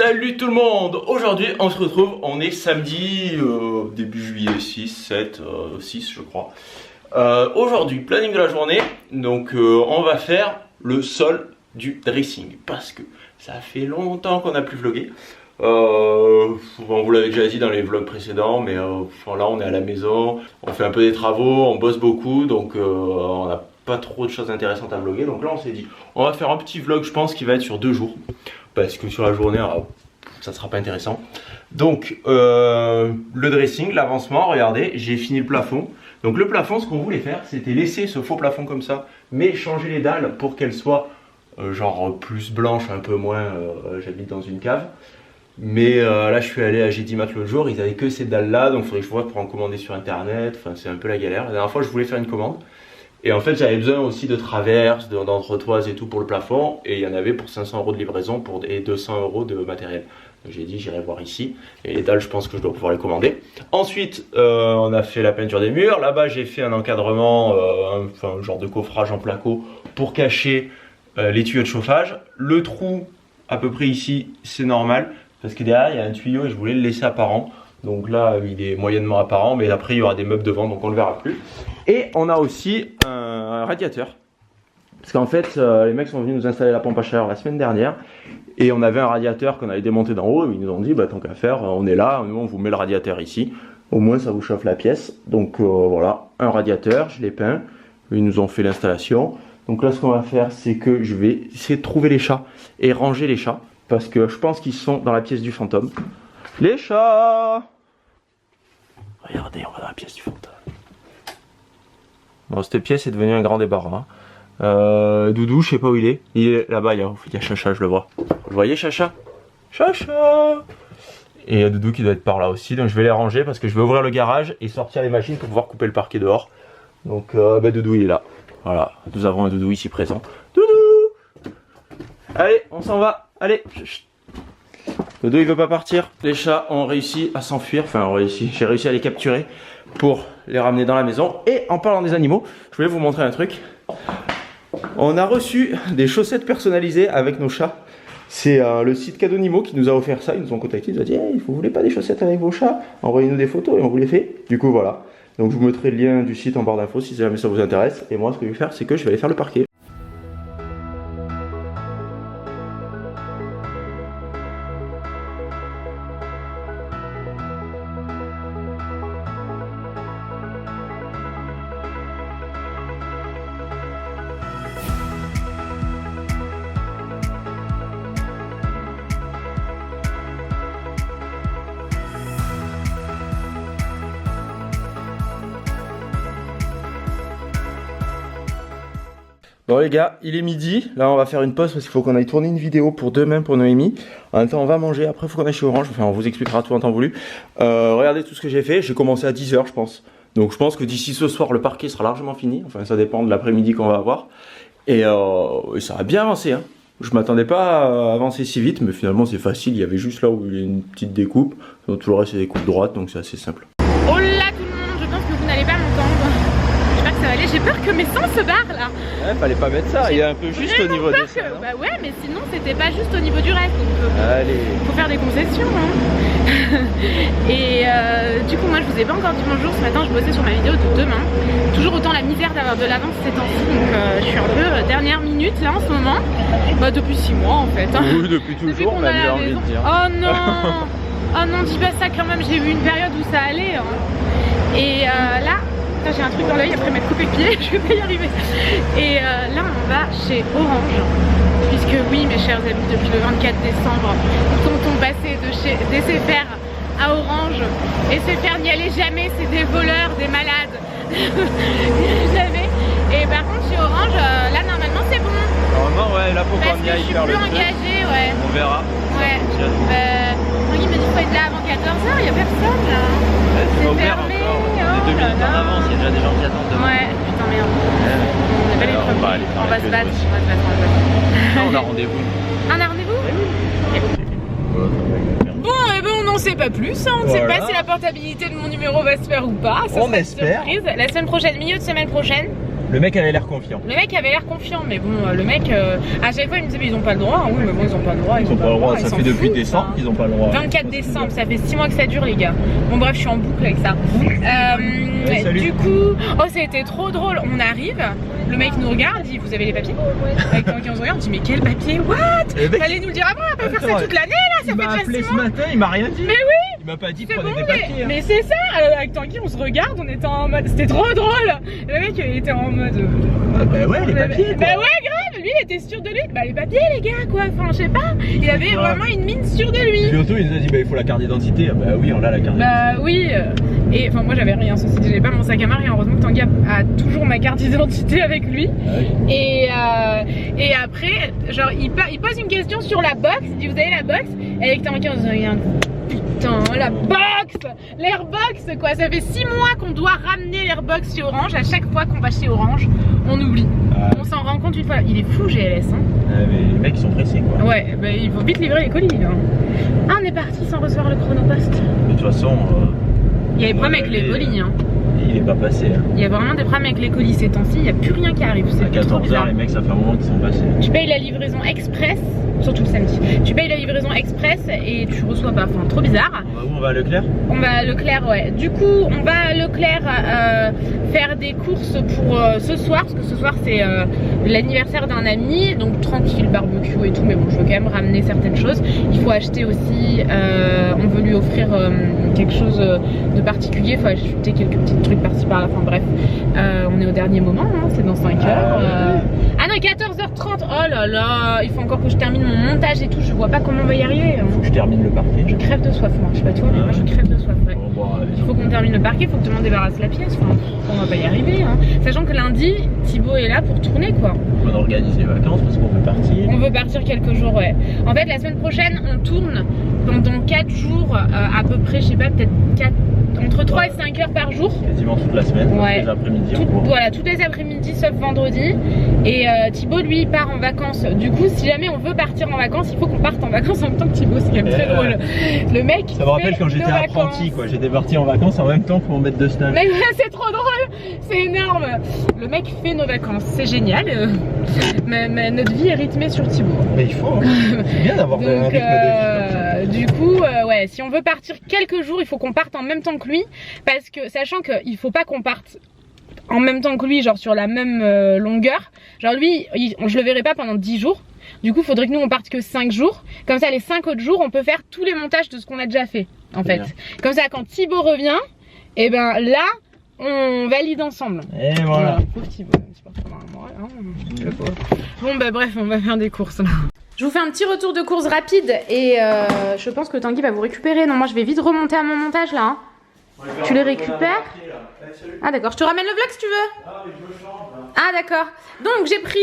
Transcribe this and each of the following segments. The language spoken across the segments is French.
Salut tout le monde. Aujourd'hui on se retrouve, on est samedi début juillet 6, 7, 6 je crois. Aujourd'hui planning de la journée, donc on va faire le sol du dressing parce que ça fait longtemps qu'on n'a plus vlogué. On vous l'avait déjà dit dans les vlogs précédents, mais là on est à la maison, on fait un peu des travaux, on bosse beaucoup, donc on n'a pas trop de choses intéressantes à vlogger. Donc là on s'est dit on va faire un petit vlog, je pense, qui va être sur 2 jours parce que sur la journée ça sera pas intéressant. Donc le dressing, l'avancement, regardez, j'ai fini le plafond. Donc le plafond, ce qu'on voulait faire, c'était laisser ce faux plafond comme ça, mais changer les dalles pour qu'elles soient genre plus blanches, un peu moins, j'habite dans une cave. Mais là je suis allé à GDMat l'autre jour, ils avaient que ces dalles là, donc il faudrait que je vois pour en commander sur internet, enfin c'est un peu la galère. La dernière fois je voulais faire une commande, et en fait j'avais besoin aussi de traverses, d'entretoises et tout pour le plafond, et il y en avait pour 500 € de livraison et 200 € de matériel. Donc j'ai dit j'irai voir ici, et les dalles je pense que je dois pouvoir les commander. Ensuite on a fait la peinture des murs, là-bas j'ai fait un encadrement, un genre de coffrage en placo pour cacher les tuyaux de chauffage. Le trou à peu près ici c'est normal, parce que derrière il y a un tuyau et je voulais le laisser apparent. Donc là il est moyennement apparent, mais après il y aura des meubles devant donc on ne le verra plus. Et on a aussi un radiateur. Parce qu'en fait les mecs sont venus nous installer la pompe à chaleur la semaine dernière. Et on avait un radiateur qu'on avait démonté d'en haut. Et ils nous ont dit bah tant qu'à faire, on est là, nous on vous met le radiateur ici. Au moins ça vous chauffe la pièce. Donc voilà, un radiateur, je l'ai peint. Ils nous ont fait l'installation. Donc là ce qu'on va faire c'est que je vais essayer de trouver les chats et ranger les chats. Parce que je pense qu'ils sont dans la pièce du fantôme. Les chats! Regardez, on va dans la pièce du fantôme. Bon, cette pièce est devenue un grand débarras. Doudou, je sais pas où il est. Il est là-bas, il y a Chacha, je le vois. Vous le voyez, Chacha? Chacha! Et il y a Doudou qui doit être par là aussi. Donc je vais les ranger parce que je vais ouvrir le garage et sortir les machines pour pouvoir couper le parquet dehors. Donc Doudou, il est là. Voilà, nous avons un Doudou ici présent. Doudou! Allez, on s'en va. Allez, Dodo il veut pas partir. Les chats ont réussi à s'enfuir. Enfin j'ai réussi à les capturer pour les ramener dans la maison. Et en parlant des animaux, je voulais vous montrer un truc. On a reçu des chaussettes personnalisées avec nos chats. C'est le site Cadonimo qui nous a offert ça. Ils nous ont contacté, ils nous ont dit hey, vous voulez pas des chaussettes avec vos chats? Envoyez-nous des photos et on vous les fait. Du coup voilà. Donc je vous mettrai le lien du site en barre d'infos si jamais ça vous intéresse. Et moi ce que je vais faire c'est que je vais aller faire le parquet. Bon les gars, il est midi, là on va faire une pause parce qu'il faut qu'on aille tourner une vidéo pour demain pour Noémie. En même temps on va manger, après il faut qu'on aille chez Orange, enfin on vous expliquera tout en temps voulu. Regardez tout ce que j'ai fait, j'ai commencé à 10 h je pense. Donc je pense que d'ici ce soir le parquet sera largement fini, enfin ça dépend de l'après-midi qu'on va avoir. Et ça a bien avancé hein. Je m'attendais pas à avancer si vite, mais finalement c'est facile, il y avait juste là où il y a une petite découpe. Donc tout le reste c'est des coupes droites, donc c'est assez simple. Oh là tout le monde, je pense que vous n'allez pas m'entendre. J'espère que ça va aller, j'ai peur que mes sons se barrent là. Ouais, fallait pas mettre ça, il est un peu juste au niveau des seins. Bah ouais, mais sinon c'était pas juste au niveau du reste, donc allez. Faut faire des concessions hein. Et du coup moi je vous ai pas encore dit bonjour, ce matin je bossais sur ma vidéo de demain. Toujours autant la misère d'avoir de l'avance ces temps-ci, donc je suis un peu dernière minute là en ce moment. Bah depuis 6 mois en fait hein. Oui, depuis toujours, même j'ai envie de dire. Oh non. Oh non, dis pas ça quand même, j'ai eu une période où ça allait hein. Et là j'ai un truc dans l'œil après m'être coupé le pied, je vais pas y arriver. Et là on va chez Orange, puisque oui mes chers amis, depuis le 24 décembre, tonton passé de chez SFR à Orange, SFR n'y allait jamais, c'est des voleurs, des malades. Jamais. Et par contre chez Orange, là normalement c'est bon. Normalement ouais, là faut qu'on y aille faire le truc. Engagée, ouais. On verra. Ouais. Il me dit qu'il faut être là avant 14 h, il n'y a personne là. Ouais, c'est fermé. Oh, 2 minutes en avance, il y a déjà des gens qui attendent devant. Ouais, putain merde. On va aller faire on va se battre. On a rendez-vous. On a rendez-vous? Bon, et ben on n'en sait pas plus, hein. On ne sait pas si la portabilité de mon numéro va se faire ou pas. Ça on espère. Surprise. La semaine prochaine, milieu de semaine prochaine. Le mec avait l'air confiant. Le mec avait l'air confiant, mais bon, le mec, à chaque fois il me disait mais ils ont pas le droit. Oui, mais bon, ils ont pas le droit. Ils ont pas le droit, ça fait depuis décembre qu'ils ont pas le droit. 24 décembre, ça fait 6 mois que ça dure, les gars. Bon, bref, je suis en boucle avec ça. Du coup, oh, ça a été trop drôle. On arrive, le mec nous regarde, dit vous avez les papiers? Avec Tanguy, on se regarde, on dit mais quel papier? What? Fallait nous le dire avant, on va pas faire ça toute l'année là, ça fait déjà 6 mois. Il m'a appelé ce matin, il m'a rien dit. Mais oui! Il m'a pas dit C'est prenez bon, des papiers. mais c'est ça, avec Tanguy, on se regarde, on était en mode. C'était trop drôle! Le mec, il était en mode. Bah ouais, les papiers. Bah ouais, grave, lui, il était sûr de lui. Bah les papiers, les gars, quoi. Enfin, je sais pas, il avait vraiment une mine sûre de lui. Bientôt, il nous a dit bah il faut la carte d'identité. Bah oui, on a la carte d'identité. Bah oui. Et enfin, moi, j'avais rien, ceci dit, j'avais pas mon sac à main, et heureusement que Tanguy a toujours ma carte d'identité avec lui. Ah oui. Et après, genre, il pose une question sur la box, il dit vous avez la box? Et avec Tanguy, on se regarde. Putain, la box! L'airbox quoi, ça fait 6 mois qu'on doit ramener l'airbox chez Orange. À chaque fois qu'on va chez Orange, on oublie. On s'en rend compte une fois. Il est fou GLS hein. Mais les mecs ils sont pressés quoi. Ouais, bah, il faut vite livrer les colis hein. Ah, on est parti sans recevoir le chronopost. De toute façon, il y a des problèmes avec les colis hein. Il est pas passé hein. Il y a vraiment des problèmes avec les colis ces temps-ci, il n'y a plus rien qui arrive. À 14h les mecs ça fait un moment qu'ils sont passés. Tu payes la livraison express, surtout le samedi. Tu payes la livraison express et tu reçois pas, enfin trop bizarre. On va où? On va à Leclerc? On va à Leclerc, ouais. Du coup, on va à Leclerc faire des courses pour ce soir, parce que ce soir c'est l'anniversaire d'un ami, donc tranquille, barbecue et tout, mais bon, je veux quand même ramener certaines choses. Il faut acheter aussi, on veut lui offrir quelque chose de particulier, il faut acheter quelques petits trucs par-ci par-là, enfin bref. On est au dernier moment, hein, c'est dans 5 heures. Ah non, 14h30, oh là là, il faut encore que je termine mon montage et tout, je vois pas comment on va y arriver. Hein. Faut que je termine le parquet. Je crève de soif, moi, je sais pas toi, mais moi je crève de soif. Ouais. Il faut qu'on termine le parquet, il faut que tout le monde débarrasse la pièce, enfin, on va pas y arriver. Hein. Sachant que lundi, Thibaut est là pour tourner quoi. On organise les vacances parce qu'on veut partir. On veut partir quelques jours, ouais. En fait, la semaine prochaine, on tourne pendant 4 jours, à peu près, je sais pas, peut-être 4. Entre 3 et 5 heures par jour. Quasiment toute la semaine, ouais. Les après-midi. Voilà, tous les après-midi sauf vendredi. Et Thibaut lui part en vacances. Du coup, si jamais on veut partir en vacances, il faut qu'on parte en vacances en même temps que Thibaut. C'est quand même très drôle. Le mec. Ça me rappelle quand j'étais apprenti quoi. J'étais parti en vacances en même temps que mon maître de stage. Mais c'est trop drôle, c'est énorme. Le mec fait nos vacances, c'est génial. Mais notre vie est rythmée sur Thibaut. Mais il faut. C'est bien d'avoir un rythme de vie. Du coup, ouais, si on veut partir quelques jours, il faut qu'on parte en même temps que lui, parce que sachant qu'il faut pas qu'on parte en même temps que lui, genre sur la même longueur. Genre lui, je le verrai pas pendant 10 jours. Du coup, il faudrait que nous on parte que 5 jours. Comme ça, les 5 autres jours, on peut faire tous les montages de ce qu'on a déjà fait, en fait. Bien. Comme ça, quand Thibaut revient, et ben là, on valide ensemble. Et voilà. Pauvre Thibaut, c'est pas trop mal, hein, le pauvre. Bon bah bref, on va faire des courses là. Je vous fais un petit retour de course rapide et je pense que Tanguy va vous récupérer. Non, moi je vais vite remonter à mon montage là. Hein. Tu les récupères? Ah d'accord, je te ramène le vlog si tu veux. Ah mais je me change là. Ah d'accord. Donc j'ai pris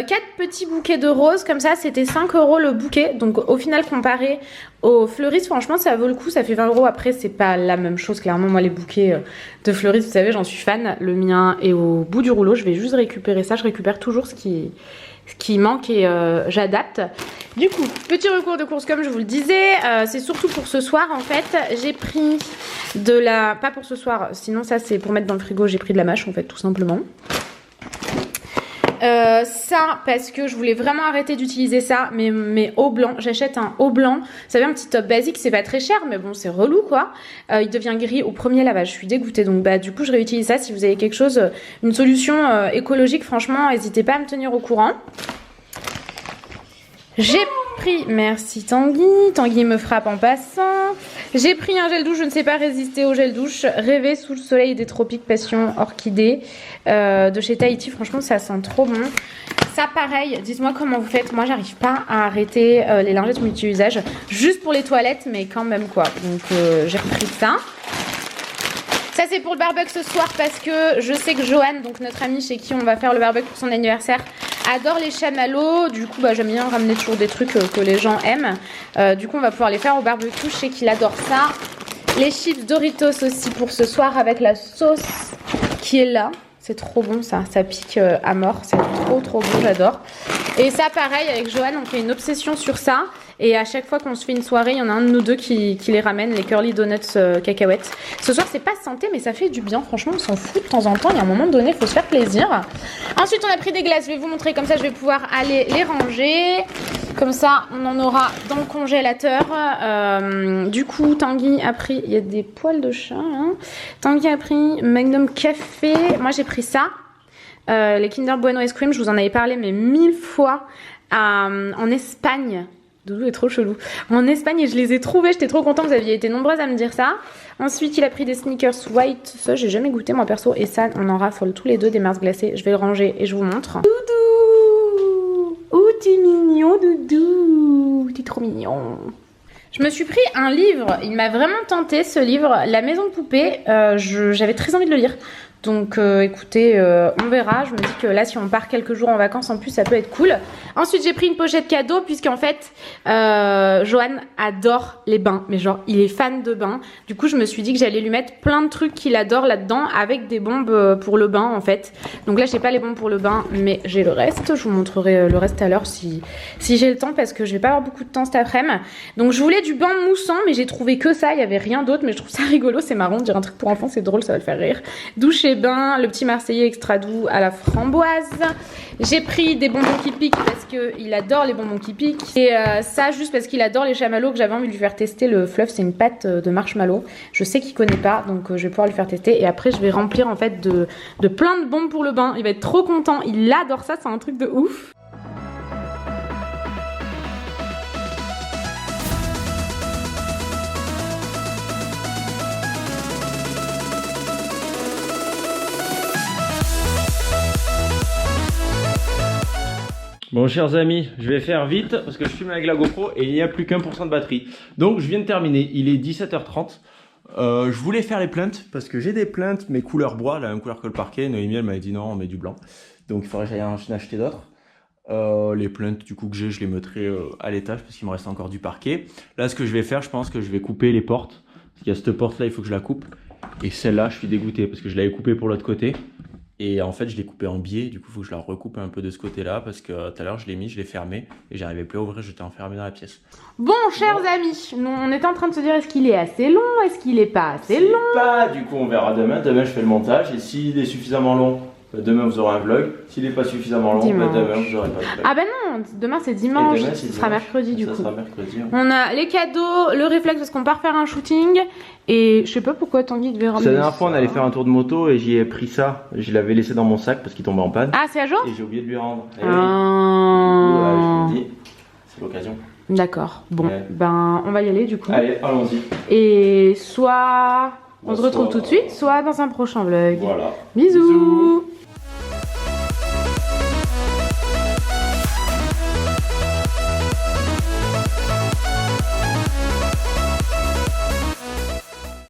4 petits bouquets de roses comme ça, c'était 5 € le bouquet. Donc au final comparé aux fleuristes, franchement ça vaut le coup, ça fait 20 €. Après c'est pas la même chose clairement, moi les bouquets de fleuristes vous savez j'en suis fan. Le mien est au bout du rouleau, je vais juste récupérer ça, je récupère toujours ce qui manque et j'adapte. Du coup, petit recours de course comme je vous le disais, c'est surtout pour ce soir en fait. J'ai pris de la... Pas pour ce soir, sinon ça c'est pour mettre dans le frigo, j'ai pris de la mâche en fait tout simplement. Ça parce que je voulais vraiment arrêter d'utiliser ça, mais haut blanc, j'achète un haut blanc, vous savez un petit top basique, c'est pas très cher mais bon c'est relou quoi. Il devient gris au premier lavage, je suis dégoûtée donc bah du coup je réutilise ça. Si vous avez quelque chose, une solution écologique, franchement n'hésitez pas à me tenir au courant. J'ai pris, merci Tanguy, Tanguy me frappe en passant. J'ai pris un gel douche, je ne sais pas résister au gel douche. Rêver sous le soleil des tropiques passion orchidée de chez Tahiti, franchement ça sent trop bon. Ça pareil, dites-moi comment vous faites, moi j'arrive pas à arrêter les lingettes multi-usage, juste pour les toilettes mais quand même quoi. Donc j'ai repris ça. Ça c'est pour le barbecue ce soir parce que je sais que Johan, donc notre amie chez qui on va faire le barbecue pour son anniversaire, adore les chamallows. Du coup bah, j'aime bien ramener toujours des trucs que les gens aiment. Du coup on va pouvoir les faire au barbecue, je sais qu'il adore ça. Les chips Doritos aussi pour ce soir avec la sauce qui est là. C'est trop bon ça, ça pique à mort, c'est trop bon, j'adore. Et ça pareil avec Johan, on fait une obsession sur ça. Et à chaque fois qu'on se fait une soirée, il y en a un de nous deux qui les ramène, les curly donuts cacahuètes. Ce soir c'est pas santé mais ça fait du bien, franchement on s'en fout de temps en temps. Il y a un moment donné, il faut se faire plaisir. Ensuite on a pris des glaces, je vais vous montrer, comme ça je vais pouvoir aller les ranger. Comme ça on en aura dans le congélateur. Du coup Tanguy a pris, il y a des poils de chat hein. Tanguy a pris Magnum Café, moi j'ai pris ça. Les Kinder Bueno Ice Cream, je vous en avais parlé mais 1000 fois en Espagne. Doudou est trop chelou. En Espagne et je les ai trouvés, j'étais trop contente, vous aviez été nombreuses à me dire ça. Ensuite il a pris des sneakers white, ça j'ai jamais goûté moi perso. Et ça on en raffole tous les deux des Mars glacées. Je vais le ranger et je vous montre. Doudou, oh t'es mignon Doudou, t'es trop mignon. Je me suis pris un livre, il m'a vraiment tenté ce livre, La Maison de Poupée. J'avais très envie de le lire. Donc écoutez, on verra. Je me dis que là si on part quelques jours en vacances en plus ça peut être cool. Ensuite j'ai pris une pochette cadeau puisqu'en fait Johan adore les bains. Mais genre il est fan de bains. Du coup je me suis dit que j'allais lui mettre plein de trucs qu'il adore là-dedans avec des bombes pour le bain en fait. Donc là j'ai pas les bombes pour le bain mais j'ai le reste. Je vous montrerai le reste à l'heure si j'ai le temps parce que je vais pas avoir beaucoup de temps cet après-midi. Donc je voulais du bain moussant mais j'ai trouvé que ça. Il y avait rien d'autre mais je trouve ça rigolo. C'est marrant de dire un truc pour enfants, c'est drôle, ça va le faire rire. Douche et bain, le petit Marseillais extra doux à la framboise. J'ai pris des bonbons qui piquent parce qu'il adore les bonbons qui piquent. Et ça juste parce qu'il adore les chamallows que j'avais envie de lui faire tester. Le fluff c'est une pâte de marshmallow. Je sais qu'il connaît pas donc je vais pouvoir lui faire tester. Et après je vais remplir en fait de plein de bombes pour le bain. Il va être trop content, il adore ça, c'est un truc de ouf. Bon chers amis, je vais faire vite parce que je filme avec la GoPro et il n'y a plus qu'1% de batterie. Donc je viens de terminer, il est 17h30. Je voulais faire les plaintes parce que j'ai des plaintes mais couleur bois, la même couleur que le parquet. Noémie elle m'avait dit non on met du blanc. Donc il faudrait que j'aille en acheter d'autres. Les plaintes du coup que j'ai je les mettrai à l'étage parce qu'il me reste encore du parquet. Là ce que je vais faire, je pense que je vais couper les portes. Parce qu'il y a cette porte là, il faut que je la coupe. Et celle-là je suis dégoûté parce que je l'avais coupée pour l'autre côté. Et en fait je l'ai coupé en biais, du coup il faut que je la recoupe un peu de ce côté là parce que tout à l'heure je l'ai mis, je l'ai fermé et j'arrivais plus à ouvrir, j'étais enfermé dans la pièce. Bon chers amis, on était en train de se dire est-ce qu'il est assez long, est-ce qu'il est pas assez long. Pas, du coup on verra demain, demain je fais le montage et s'il est suffisamment long, demain vous aurez un vlog, s'il n'est pas suffisamment long, demain vous aurez pas de vlog. Ah bah non, demain c'est dimanche, ce sera mercredi du coup. Ça sera mercredi. Hein. On a les cadeaux, le réflexe parce qu'on part faire un shooting et je sais pas pourquoi Tanguy devait ramener. La dernière fois on allait faire un tour de moto et j'y ai pris ça, je l'avais laissé dans mon sac parce qu'il tombait en panne. Ah c'est à jour. Et j'ai oublié de lui rendre. Et ah. du coup, je me dis, c'est l'occasion. D'accord, bon, ben on va y aller du coup. Allez, allons-y. Et soit on se retrouve tout de suite, soit dans un prochain vlog. Voilà. Bisous.